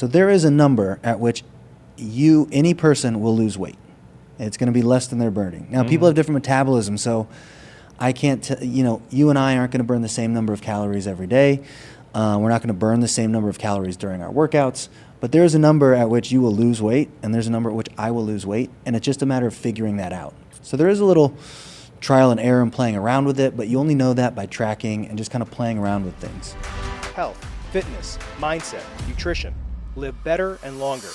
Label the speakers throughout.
Speaker 1: So there is a number at which any person will lose weight. It's going to be less than they're burning. Now, people have different metabolism, so I can't, you and I aren't going to burn the same number of calories every day. We're not going to burn the same number of calories during our workouts. But there is a number at which you will lose weight, and there's a number at which I will lose weight, and it's just a matter of figuring that out. So there is a little trial and error and playing around with it, but you only know that by tracking and just kind of playing around with things.
Speaker 2: Health, fitness, mindset, nutrition. Live better and longer.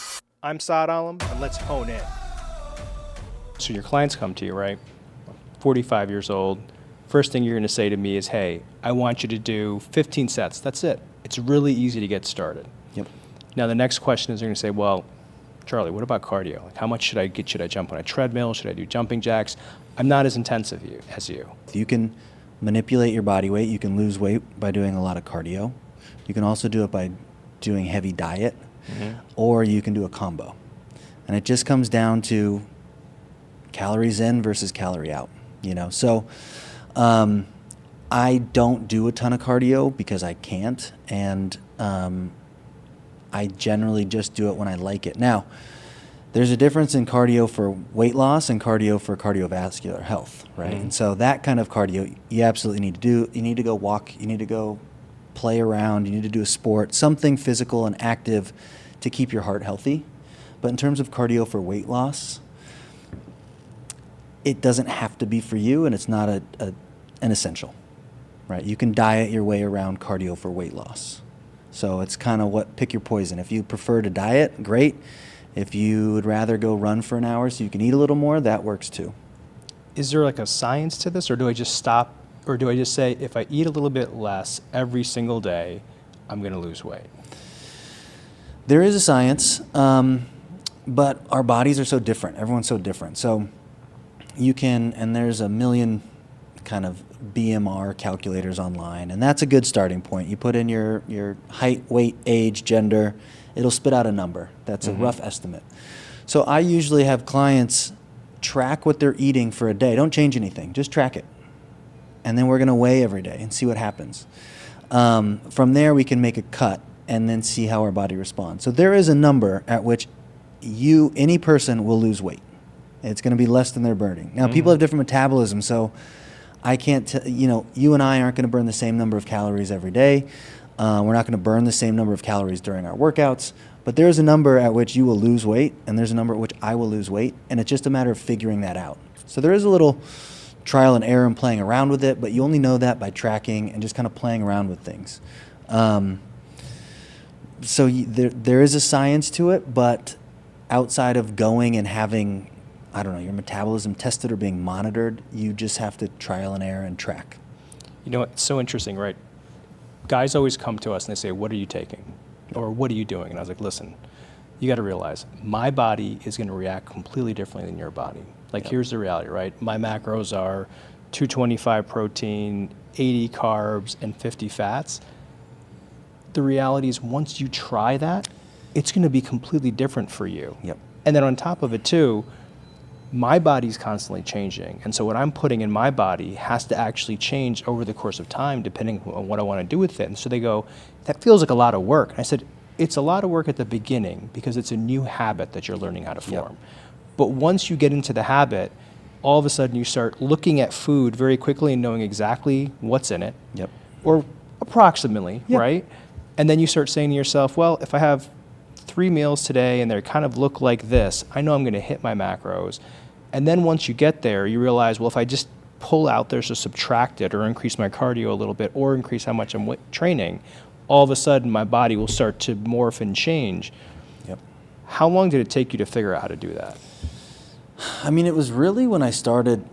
Speaker 2: I'm Saad Alam, and let's hone in. So your clients come to you, right? 45 years old. First thing you're going to say to me is, hey, I want you to do 15 sets. That's it. It's really easy to get started.
Speaker 1: Yep.
Speaker 2: Now, the next question is they're going to say, well, Charlie, what about cardio? Like, how much should I get? Should I jump on a treadmill? Should I do jumping jacks? I'm not as intensive as you.
Speaker 1: You can manipulate your body weight. You can lose weight by doing a lot of cardio. You can also do it by doing heavy diet, or you can do a combo. And it just comes down to calories in versus calorie out, So I don't do a ton of cardio because I can't, and I generally just do it when I like it. Now, there's a difference in cardio for weight loss and cardio for cardiovascular health, right? And so that kind of cardio you absolutely need to do. You need to go walk. You need to go play around. You need to do a sport, something physical and active to keep your heart healthy. But in terms of cardio for weight loss, it doesn't have to be for you, and it's not an essential, right? You can diet your way around cardio for weight loss. So it's kind of pick your poison. If you prefer to diet, great. If you would rather go run for an hour so you can eat a little more, that works too.
Speaker 2: Is there like a science to this, or do I just stop, or do I just say, if I eat a little bit less every single day, I'm going to lose weight?
Speaker 1: There is a science, but our bodies are so different. Everyone's so different. So you can, and there's a million kind of BMR calculators online, and that's a good starting point. You put in your height, weight, age, gender, it'll spit out a number. That's a rough estimate. So I usually have clients track what they're eating for a day. Don't change anything, just track it. And then we're going to weigh every day and see what happens. From there, we can make a cut and then see how our body responds. So there is a number at which any person will lose weight. It's going to be less than they're burning. Now, people have different metabolism, so I can't, you and I aren't going to burn the same number of calories every day. We're not going to burn the same number of calories during our workouts. But there's a number at which you will lose weight, and there's a number at which I will lose weight, and it's just a matter of figuring that out. So there is a little trial and error and playing around with it, but you only know that by tracking and just kind of playing around with things. So there is a science to it, but outside of going and having, your metabolism tested or being monitored, you just have to trial and error and track.
Speaker 2: It's so interesting, right? Guys always come to us and they say, what are you taking? Or what are you doing? And I was like, listen, you got to realize my body is going to react completely differently than your body. Here's the reality, right? My macros are 225 protein, 80 carbs, and 50 fats. The reality is once you try that, it's going to be completely different for you.
Speaker 1: Yep.
Speaker 2: And then on top of it too, my body's constantly changing. And so what I'm putting in my body has to actually change over the course of time depending on what I want to do with it. And so they go, that feels like a lot of work. And I said, it's a lot of work at the beginning because it's a new habit that you're learning how to form.
Speaker 1: Yep.
Speaker 2: But once you get into the habit, all of a sudden you start looking at food very quickly and knowing exactly what's in it.
Speaker 1: Yep.
Speaker 2: Or approximately,
Speaker 1: Yep.
Speaker 2: right? And then you start saying to yourself, well, if I have 3 meals today and they kind of look like this, I know I'm going to hit my macros. And then once you get there, you realize, well, if I just pull out there to subtract it or increase my cardio a little bit or increase how much I'm training, all of a sudden my body will start to morph and change.
Speaker 1: Yep.
Speaker 2: How long did it take you to figure out how to do that?
Speaker 1: It was really when I started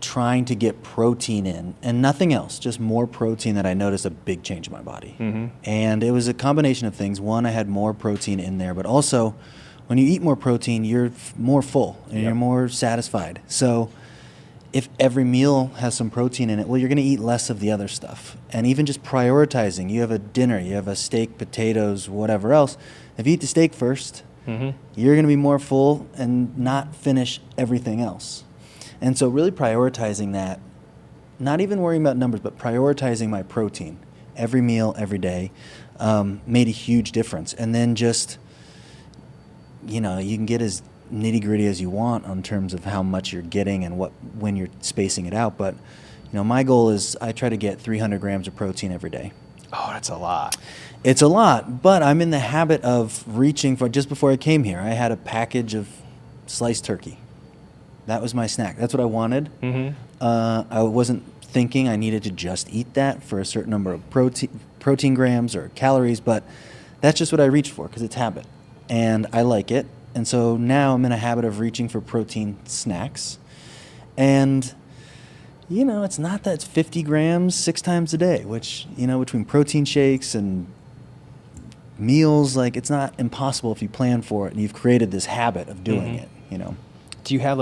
Speaker 1: trying to get protein in and nothing else, just more protein, that I noticed a big change in my body. And it was a combination of things. One, I had more protein in there, but also when you eat more protein, you're more full and you're more satisfied. So if every meal has some protein in it, well, you're going to eat less of the other stuff. And even just prioritizing, you have a dinner, you have a steak, potatoes, whatever else. If you eat the steak first, you're going to be more full and not finish everything else. And so really prioritizing that, not even worrying about numbers, but prioritizing my protein every meal, every day. made a huge difference. And then just, you know, you can get as nitty gritty as you want in terms of how much you're getting and when you're spacing it out. But, you know, my goal is I try to get 300 grams of protein every day.
Speaker 2: Oh, that's a lot.
Speaker 1: It's a lot, but I'm in the habit of reaching for, just before I came here, I had a package of sliced turkey. That was my snack. That's what I wanted.
Speaker 2: Mm-hmm.
Speaker 1: I wasn't thinking I needed to just eat that for a certain number of protein grams or calories, but that's just what I reached for because it's habit. And I like it. And so now I'm in a habit of reaching for protein snacks. And, you know, it's not that it's 50 grams 6 times a day, which, you know, between protein shakes and meals, like, it's not impossible if you plan for it and you've created this habit of doing it, you know.
Speaker 2: Do you have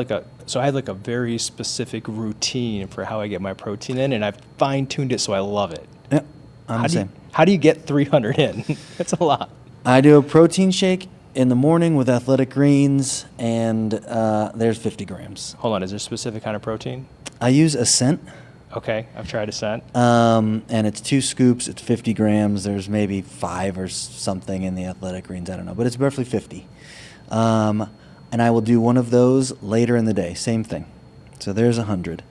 Speaker 2: so I have like a very specific routine for how I get my protein in, and I've fine-tuned it so I love it.
Speaker 1: Yeah, I'm the same.
Speaker 2: How do you get 300 in? That's a lot.
Speaker 1: I do a protein shake in the morning with athletic greens, and there's 50 grams.
Speaker 2: Hold on, is there a specific kind of protein?
Speaker 1: I use Ascent.
Speaker 2: Okay, I've tried Ascent.
Speaker 1: And it's 2 scoops, it's 50 grams. There's maybe 5 or something in the athletic greens, I don't know, but it's roughly 50. And I will do one of those later in the day, same thing. So there's 100.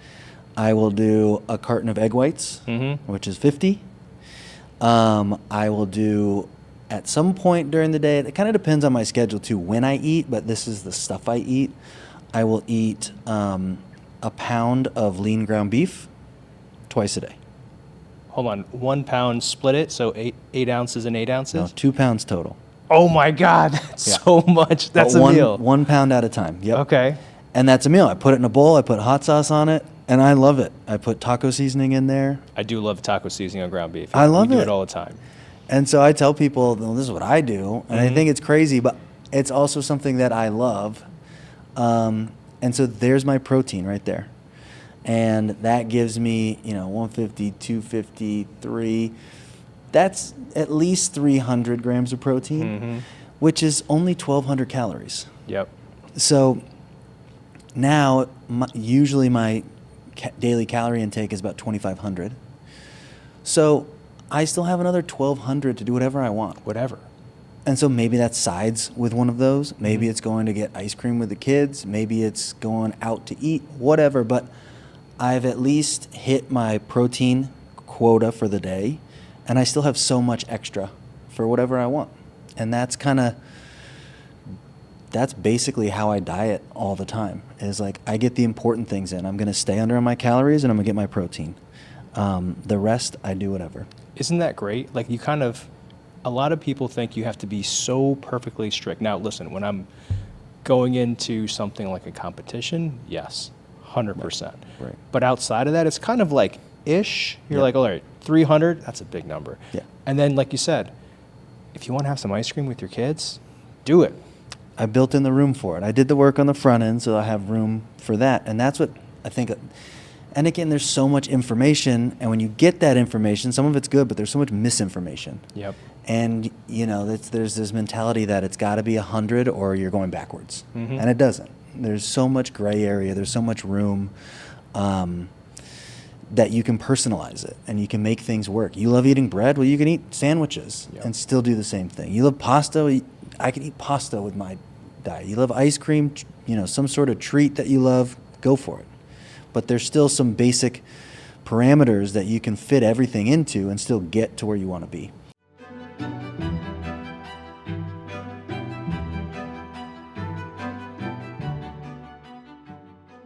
Speaker 1: I will do a carton of egg whites, which is 50. I will do, at some point during the day, it kind of depends on my schedule too, when I eat, but this is the stuff I eat. I will eat a pound of lean ground beef twice a day.
Speaker 2: Hold on, 1 pound, split it, so 8 ounces and 8 ounces?
Speaker 1: No, 2 pounds total.
Speaker 2: Oh my God, that's
Speaker 1: Yeah.
Speaker 2: so much. That's
Speaker 1: But
Speaker 2: a meal.
Speaker 1: 1 pound at a time. Yep.
Speaker 2: Okay.
Speaker 1: And that's a meal. I put it in a bowl. I put hot sauce on it, and I love it. I put taco seasoning in there.
Speaker 2: I do love taco seasoning on ground beef.
Speaker 1: I love
Speaker 2: We do
Speaker 1: it.
Speaker 2: it all the time.
Speaker 1: And so I tell people, well, this is what I do, and I
Speaker 2: Mm-hmm.
Speaker 1: think it's crazy, but it's also something that I love. And so there's my protein right there. And that gives me, 150, 250, 3. That's at least 300 grams of protein, which is only 1,200 calories.
Speaker 2: Yep.
Speaker 1: So now, usually my daily calorie intake is about 2,500. So I still have another 1,200 to do whatever I want.
Speaker 2: Whatever.
Speaker 1: And so maybe that sides with one of those. Maybe it's going to get ice cream with the kids. Maybe it's going out to eat, whatever. But I've at least hit my protein quota for the day. And I still have so much extra for whatever I want. And that's basically how I diet all the time. Is like, I get the important things in. I'm going to stay under my calories and I'm going to get my protein. The rest, I do whatever.
Speaker 2: Isn't that great? Like, a lot of people think you have to be so perfectly strict. Now, listen, when I'm going into something like a competition, yes, 100%.
Speaker 1: Right.
Speaker 2: But outside of that, it's kind of like ish. You're
Speaker 1: Yeah.
Speaker 2: like, all right, 300, that's a big number.
Speaker 1: Yeah.
Speaker 2: And then, like you said, if you want to have some ice cream with your kids, do it.
Speaker 1: I built in the room for it. I did the work on the front end, so I have room for that. And that's what I think. And again, there's so much information, and when you get that information, some of it's good, but there's so much misinformation.
Speaker 2: Yep.
Speaker 1: And, there's this mentality that it's got to be 100 or you're going backwards. And it doesn't. There's so much gray area. There's so much room that you can personalize it and you can make things work. You love eating bread? Well, you can eat sandwiches and still do the same thing. You love pasta? I can eat pasta with my diet. You love ice cream? Some sort of treat that you love? Go for it. But there's still some basic parameters that you can fit everything into and still get to where you want to be.